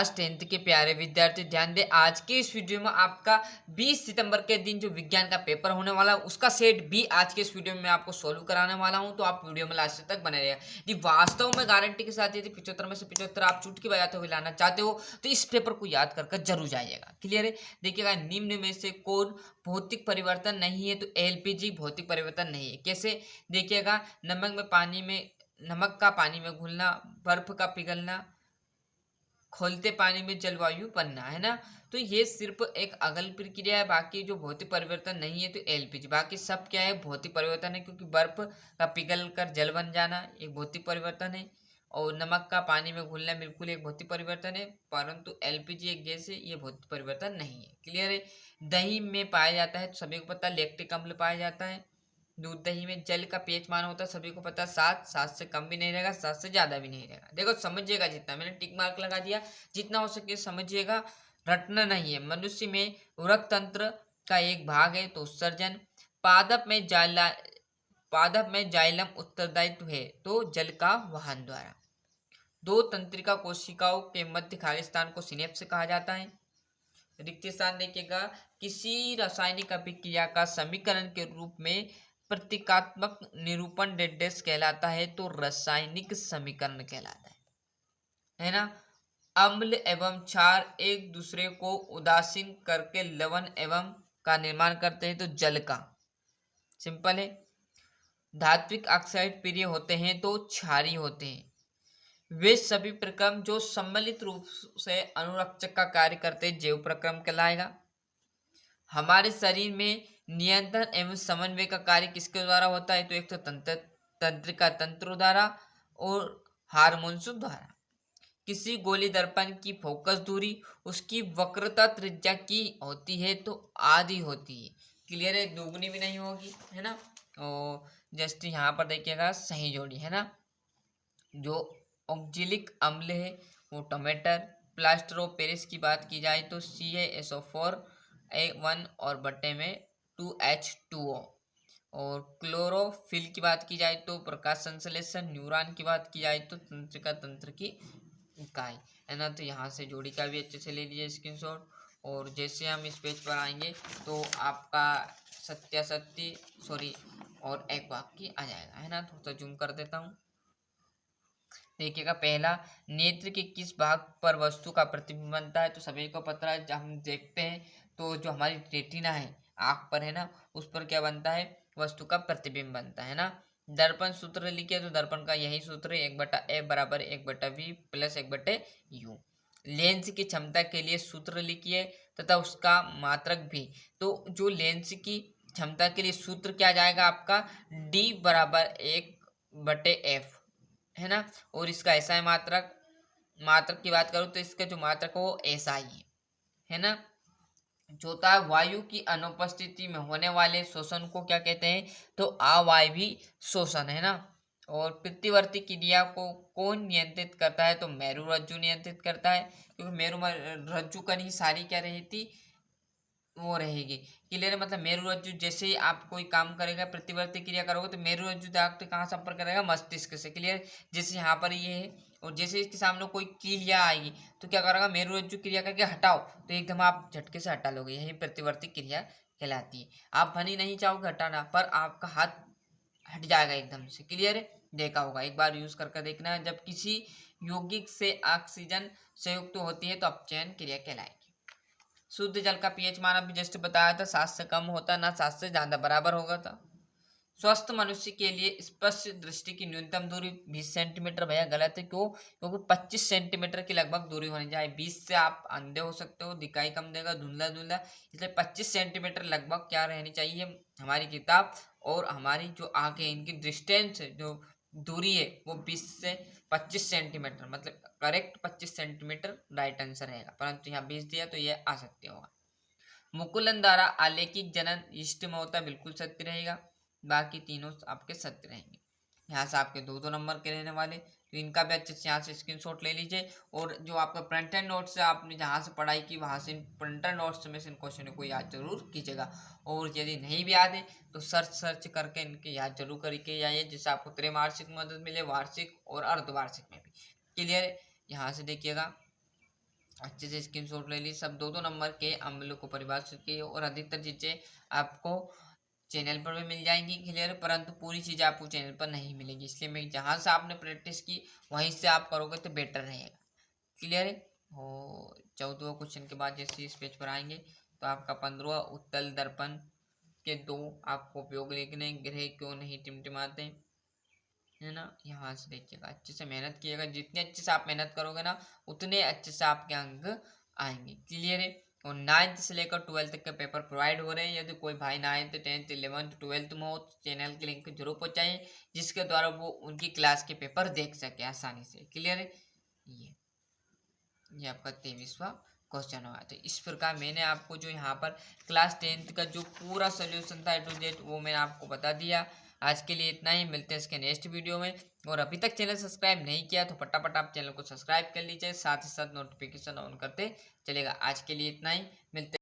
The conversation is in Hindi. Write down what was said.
क्लास 10th के प्यारे विद्यार्थी ध्यान दें। आज के इस वीडियो में आपका 20 सितंबर के दिन जो विज्ञान का पेपर होने वाला है उसका सेट बी आज के इस वीडियो में मैं आपको सोल्व कराने वाला हूं, तो आप वीडियो में लास्ट तक बने रहिएगा। जी वास्तव में गारंटी के साथ यदि 75 में से 75 आप चुटकी बजाते हुए लाना चाहते हो तो इस पेपर को याद कर जरूर जाइएगा। क्लियर है। देखिएगा, निम्न में से कौन भौतिक परिवर्तन नहीं है, तो एलपीजी भौतिक परिवर्तन नहीं है। कैसे? देखिएगा, नमक का पानी में घुलना, बर्फ का पिघलना, खोलते पानी में जलवायु बनना, है ना। तो ये सिर्फ एक अगल प्रक्रिया है, बाकी जो भौतिक परिवर्तन नहीं है तो एलपीजी। बाकी सब क्या है? भौतिक परिवर्तन है, क्योंकि बर्फ का पिघल कर जल बन जाना एक भौतिक परिवर्तन है, और नमक का पानी में घुलना बिल्कुल एक भौतिक परिवर्तन है, परंतु एलपीजी एक गैस है, ये भौतिक परिवर्तन नहीं है। क्लियर है। दही में पाया जाता है, तो सभी को पता है लैक्टिक अम्ल पाया जाता है। दूध दही में जल का पीएच मान होता है, सभी को पता है 7 से कम भी नहीं रहेगा, 7 से ज्यादा भी नहीं रहेगा। देखो समझिएगा, जितना मैंने टिक मार्क लगा दिया, जितना हो सके समझिएगा, रटना नहीं है। मनुष्य में उरक तंत्र का एक भाग है, तो उत्सर्जन। पादप में जाइलम उत्तरदायित्व है, तो जल का वाहन द्वारा। दो तंत्रिका कोशिकाओं के मध्य खाली स्थान को सिनेप्स कहा जाता है। रिक्त स्थान देखिएगा, किसी रासायनिक अभिक्रिया का समीकरण के रूप में प्रतीकात्मक निरूपण डेडेस कहलाता है, तो रासायनिक समीकरण कहलाता है ना। अम्ल एवं क्षार एक दूसरे को उदासीन करके लवण एवं का निर्माण करते हैं, तो जल का। सिंपल है। धात्विक ऑक्साइड प्रिय होते हैं, तो क्षारीय होते हैं। वे सभी प्रक्रम जो सम्मिलित रूप से अनुरक्षक का कार्य करते हैं, जैव प्रक्रम कहलाएगा। हमारे शरीर में नियंत्रण एवं समन्वय का कार्य किसके द्वारा होता है, तो एक तो तंत्रिका तंत्र द्वारा और हार्मोन्स द्वारा। किसी गोली दर्पण की फोकस दूरी उसकी वक्रता त्रिज्या की होती है, तो आधी होती है। क्लियर है। दोगुनी भी नहीं होगी, है ना। और जस्ट यहाँ पर देखिएगा सही जोड़ी, है ना। जो ऑक्जेलिक अम्ल है वो टमाटर। प्लास्टर ऑफ पेरिस की बात की जाए तो CaSO4 1 और बट्टे में 2H2O। और क्लोरोफिल की बात की जाए तो प्रकाश संश्लेषण। न्यूरॉन की बात की जाए तो तंत्रिका तंत्र की इकाई, है ना। तो यहाँ से जोड़ी का भी अच्छे से ले लीजिए स्क्रीनशॉट। और जैसे हम इस पेज पर आएंगे तो आपका सत्यासत्य और एक वाक्य आ जाएगा, है ना। थोड़ा सा जूम कर देता हूँ। देखिएगा, पहला, नेत्र के किस भाग पर वस्तु का प्रतिबिंब बनता है, तो सभी को पता है। जब हम देखते हैं तो जो हमारी रेटिना है आँख पर, है ना, उस पर क्या बनता है? वस्तु का प्रतिबिंब बनता है ना। दर्पण सूत्र लिखिए, तो दर्पण का यही सूत्र है, 1/a बराबर 1/v प्लस 1/u। लेंस की क्षमता के लिए सूत्र लिखिए तथा उसका मात्रक भी। तो जो लेंस की क्षमता के लिए सूत्र क्या जाएगा आपका? d बराबर 1/f, है ना। और इसका ऐसा है मात्रक की बात करूं तो इसका जो मात्रक है वो ऐसा ही है ना। चौथा, वायु की अनुपस्थिति में होने वाले शोषण को क्या कहते हैं, तो अवायवीय शोषण, है ना। और प्रतिवर्ती क्रिया को कौन नियंत्रित करता है, तो मेरु रज्जु नियंत्रित करता है, क्योंकि मेरु रज्जु का नहीं सारी क्या रहेगी, वो रहेगी। क्लियर है। मतलब मेरु रज्जु जैसे ही आप कोई काम करेगा, प्रतिवर्ती क्रिया करोगे, तो मेरु रज्जु जाकर कहाँ संपर्क करेगा? मस्तिष्क से। क्लियर। जैसे यहाँ पर ये है, और जैसे इसके सामने कोई कीलिया आएगी तो क्या करेगा? मेरु रज्जु क्रिया करके हटाओ, तो एकदम आप झटके से हटा लोगे। यही प्रतिवर्ती क्रिया कहलाती है। आप भले नहीं चाहोगे हटाना, पर आपका हाथ हट जाएगा एकदम से। क्लियर है। देखा होगा, एक बार यूज करके देखना है। जब किसी यौगिक से ऑक्सीजन संयुक्त होती है तो अपचयन क्रिया कहलाएगी। शुद्ध जल का पीएच मान अभी जस्ट बताया था, 7 से कम होता ना 7 से ज्यादा बराबर होगा था। स्वस्थ मनुष्य के लिए स्पष्ट दृष्टि की न्यूनतम दूरी 20 सेंटीमीटर। भैया गलत है, क्यों? क्योंकि 25 सेंटीमीटर की लगभग दूरी होनी चाहिए। 20 से आप अंधे हो सकते हो, दिखाई कम देगा, धुंधला धुंधला, इसलिए 25 सेंटीमीटर लगभग क्या रहनी चाहिए हमारी किताब और हमारी जो आंखें, इनकी डिस्टेंस जो दूरी है वो 20 से 25 सेंटीमीटर, मतलब करेक्ट 25 सेंटीमीटर राइट आंसर रहेगा, परंतु यहाँ 20 दिया तो ये असत्य होगा। मुकुलन द्वारा आलेखित जनन इष्ट में होता है, बिल्कुल सत्य रहेगा। बाकी तीनों आपके सत्य रहेंगे। यहाँ से आपके 2-2 नंबर के रहने वाले, तो इनका भी अच्छे से यहाँ से स्क्रीनशॉट ले लीजिए। और जो आपका प्रिंटेड नोट्स है, आपने जहाँ से पढ़ाई की वहाँ से प्रिंटेड नोट्स में से इन क्वेश्चन को याद जरूर कीजिएगा। और यदि नहीं भी याद है तो सर्च करके इनके याद जरूर करके जाइए, जिससे आपको त्रैमासिक में मदद मिले, वार्षिक और अर्धवार्षिक में भी। क्लियर है। यहाँ से देखिएगा, अच्छे से स्क्रीनशॉट ले ली, सब 2-2 नंबर के अम्लों को परिभाषित की और अधिकतर चीज़ें आपको चैनल पर भी मिल जाएंगी क्लियर, परंतु पूरी चीज़ें आपको चैनल पर नहीं मिलेगी। इसलिए मैं जहाँ से आपने प्रैक्टिस की वहीं से आप करोगे तो बेटर रहेगा। क्लियर है। और 14वां क्वेश्चन के बाद जैसे इस पेज पर आएंगे तो आपका 15वां उत्तल दर्पण के 2 आपको उपयोग लिखने, ग्रह क्यों नहीं टिमटिमाते, है ना। यहाँ से देखिएगा, अच्छे से मेहनत कीजिएगा, जितने अच्छे से आप मेहनत करोगे ना उतने अच्छे से आपके अंक आएंगे। क्लियर है। और 9th से लेकर 12th तक के पेपर प्रोवाइड हो रहे हैं। यदि कोई भाई 9th 10th 11th 12th में हो तो चैनल के लिंक जरूर पहुंचाइए, जिसके द्वारा वो उनकी क्लास के पेपर देख सके आसानी से। क्लियर है। ये आपका 23वां क्वेश्चन हुआ। तो इस प्रकार मैंने आपको जो यहाँ पर क्लास 10th का जो पूरा सोल्यूशन था A to Z वो मैंने आपको बता दिया। आज के लिए इतना ही, मिलते हैं इसके नेक्स्ट वीडियो में। और अभी तक चैनल सब्सक्राइब नहीं किया तो फटाफट आप चैनल को सब्सक्राइब कर लीजिए, साथ ही साथ नोटिफिकेशन ऑन करते चलेगा। आज के लिए इतना ही, मिलते